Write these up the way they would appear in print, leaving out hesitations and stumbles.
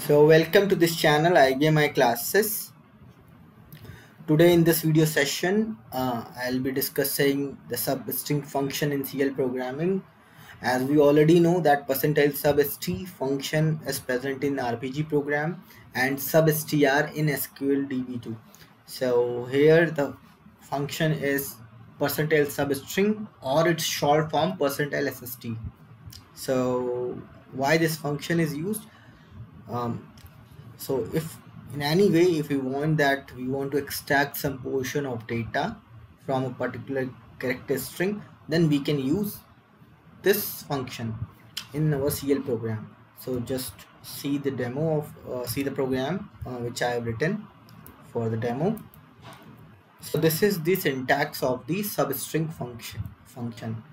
So welcome to this channel IBMI classes. Today in this video session I'll be discussing the substring function in CL programming. As we already know that percentile subst function is present in RPG program and substr in SQL DB2. So here the function is percentile substring or its short form percentile SST. So why this function is used? So if in any way if we want to extract some portion of data from a particular character string, then we can use this function in our CL program. So just see the demo of see the program which I have written for the demo. So this is the syntax of the substring function.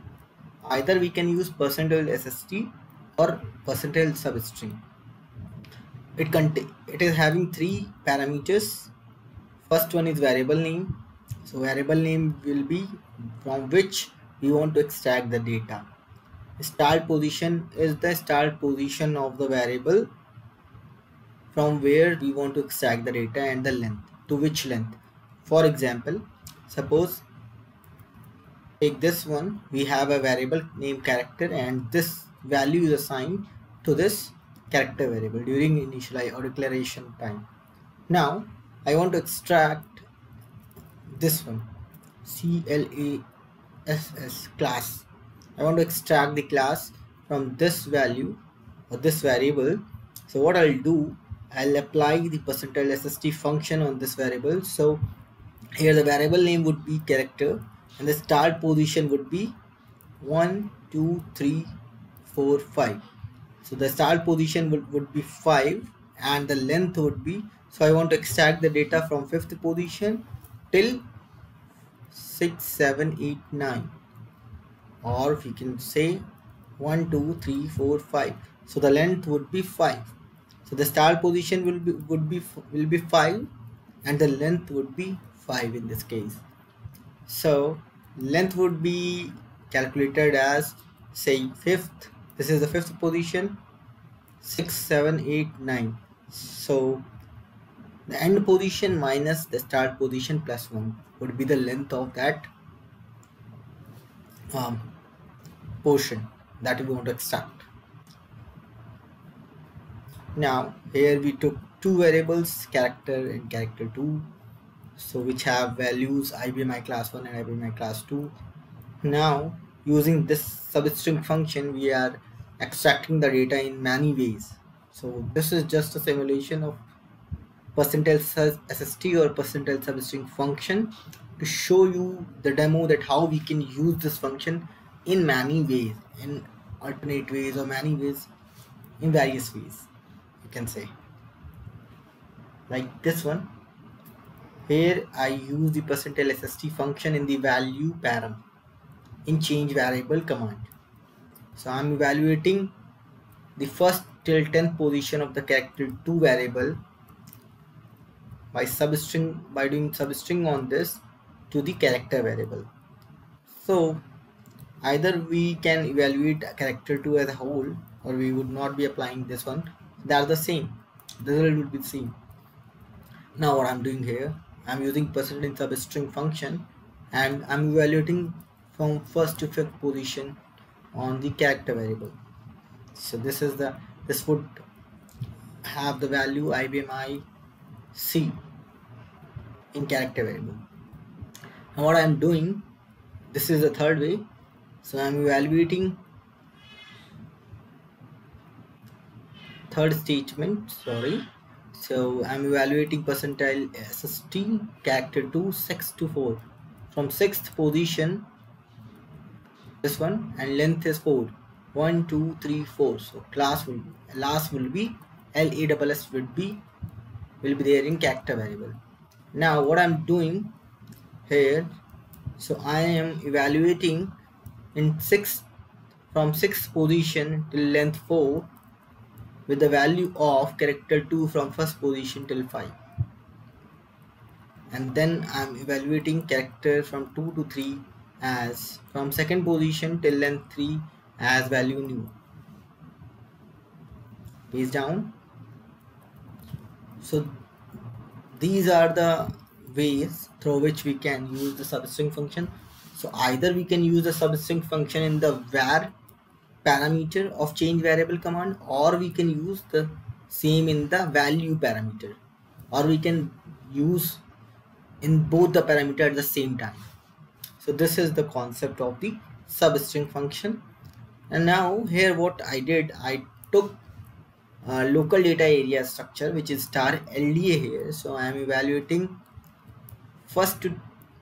Either we can use percentile SST or percentile substring. It is having three parameters. First one is variable name. So variable name will be from which we want to extract the data. Start position is the start position of the variable from where we want to extract the data, and the length, to which length. For example, suppose take this one, we have a variable named character and this value is assigned to this character variable during initialize or declaration time. Now I want to extract this one, CLASS class. I want to extract the class from this value or this variable. So what I'll do, I'll apply the percentile SST function on this variable. So here the variable name would be character and the start position would be 1 2 3 4 5. So the start position would be 5 and the length would be, so I want to extract the data from 5th position till 6 7 8 9, or we can say 1 2 3 4 5. So the length would be 5. So the start position will be 5 and the length would be 5 in this case. So length would be calculated as, say, 5th, this is the 5th position, 6 7 8 9. So the end position minus the start position plus 1 would be the length of that portion that we want to extract. Now here we took two variables, character and character 2, so which have values IBMI class 1 and IBMI class 2. Now using this substring function we are extracting the data in many ways. So this is just a simulation of percentile SST or percentile substring function to show you the demo that how we can use this function in many ways, in alternate ways or many ways, in various ways, you can say. Like this one, here I use the percentile SST function in the value param in change variable command. So I'm evaluating the first till 10th position of the character 2 variable by doing substring on this to the character variable. So either we can evaluate character 2 as a whole, or we would not be applying this one. They are the same, the result would be the same. Now what I'm doing here, I'm using percentile substring function and I'm evaluating from 1st to 5th position on the character variable. So this would have the value IBMI C in character variable. Now what I'm doing, this is the third way. So I'm evaluating third statement, sorry. So I'm evaluating percentile SST character 2 6 to 4 from 6th position, this one, and length is 4, 1 2 3 4. So last will be LASS will be there in character variable. Now what I'm doing here, so I am evaluating in from 6th position till length 4 with the value of character 2 from 1st position till 5, and then I'm evaluating character from 2 to 3 as from 2nd position till length 3 as value new. Page down. So these are the ways through which we can use the substring function. So either we can use the substring function in the var parameter of change variable command, or we can use the same in the value parameter, or we can use in both the parameter at the same time. So this is the concept of the substring function. And now here what I did, I took local data area structure, which is star LDA here. So I am evaluating first to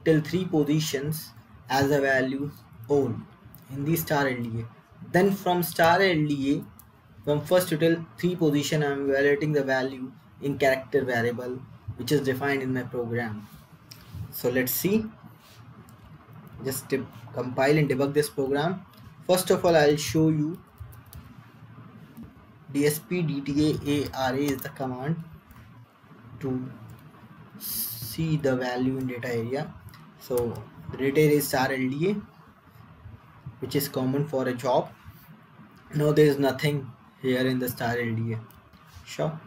till 3 positions as a value old in the star LDA. Then from star LDA, from first to till 3 position, I am evaluating the value in character variable, which is defined in my program. So let's see. Just compile and debug this program. First of all, I'll show you dspdtaara is the command to see the value in data area. So the data area is star LDA, which is common for a job. No, there is nothing here in the star LDA. Sure.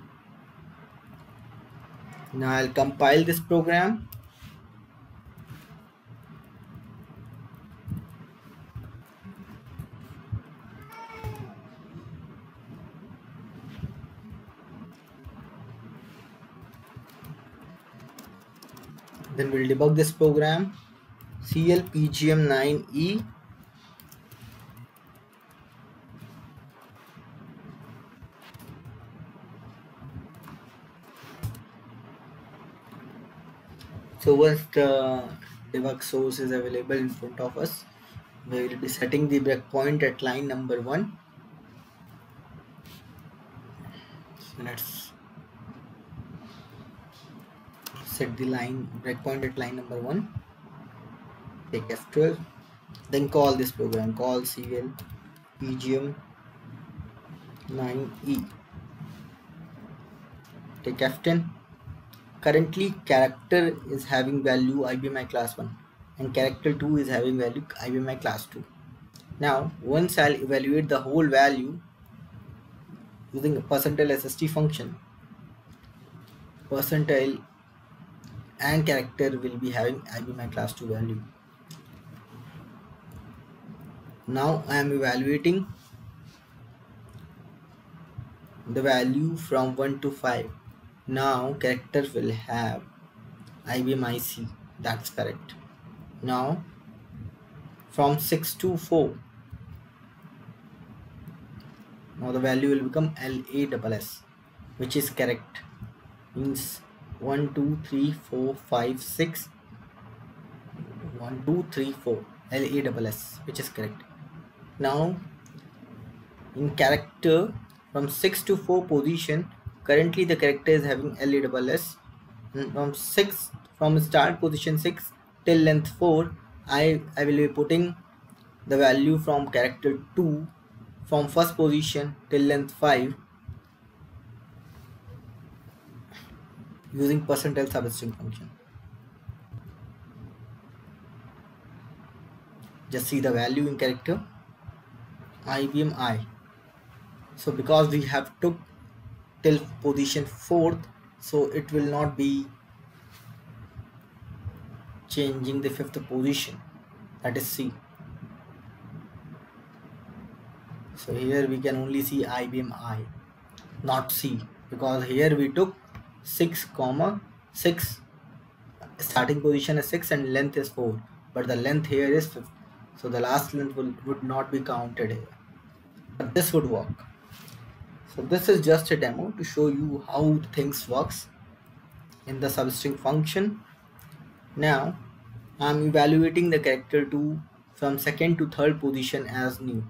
Now I'll compile this program. Then we'll debug this program. CLPGM9E. So once the debug source is available in front of us, we will be setting the breakpoint at line number 1. So let's set the line breakpoint at line number 1. Take F12. Then call this program. Call CLPGM9E. Take F10. Currently character is having value IBMI class 1 and character 2 is having value IBMI class 2. Now once I'll evaluate the whole value using a percentile SST function, percentile and character will be having IBMI class 2 value. Now I am evaluating the value from 1 to 5. Now character will have IBM IC, that's correct. Now from 6 to 4, now the value will become LASS, which is correct. Means 1 2 3 4 5 6 1 2 3 4 LASS, which is correct. Now in character from 6 to 4 position, currently the character is having LASS. From start position 6 till length 4, I will be putting the value from character 2 from first position till length 5 using percentile substring function. Just see the value in character IBM I. So because we have took till position 4th, so it will not be changing the 5th position, that is C. So here we can only see IBM I, not C, because here we took 6, 6, starting position is 6 and length is 4, but the length here is 5th, so the last length would not be counted here, but this would work. So this is just a demo to show you how things works in the substring function. Now I am evaluating the character 2 from 2nd to 3rd position as new.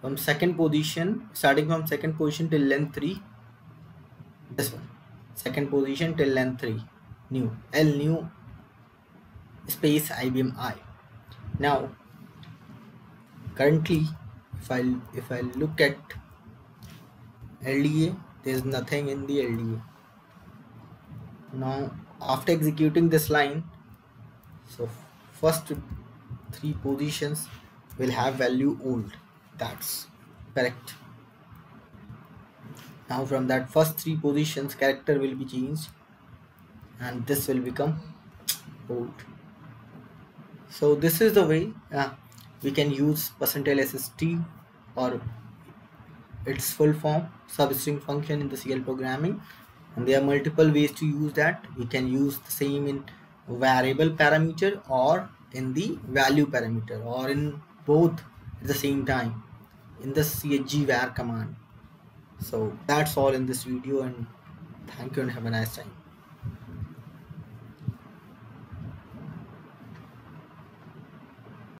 From 2nd position, starting from 2nd position till length 3, this one, 2nd position till length 3, new, L new space IBM I. Now currently if I look at LDA, there is nothing in the LDA. Now after executing this line, so first 3 positions will have value old, that's correct. Now from that first three positions, character will be changed and this will become bold. So this is the way we can use percentile SST or its full form substring function in the CL programming, and there are multiple ways to use that. We can use the same in variable parameter or in the value parameter or in both at the same time in the chgvar command. So that's all in this video, and thank you and have a nice time.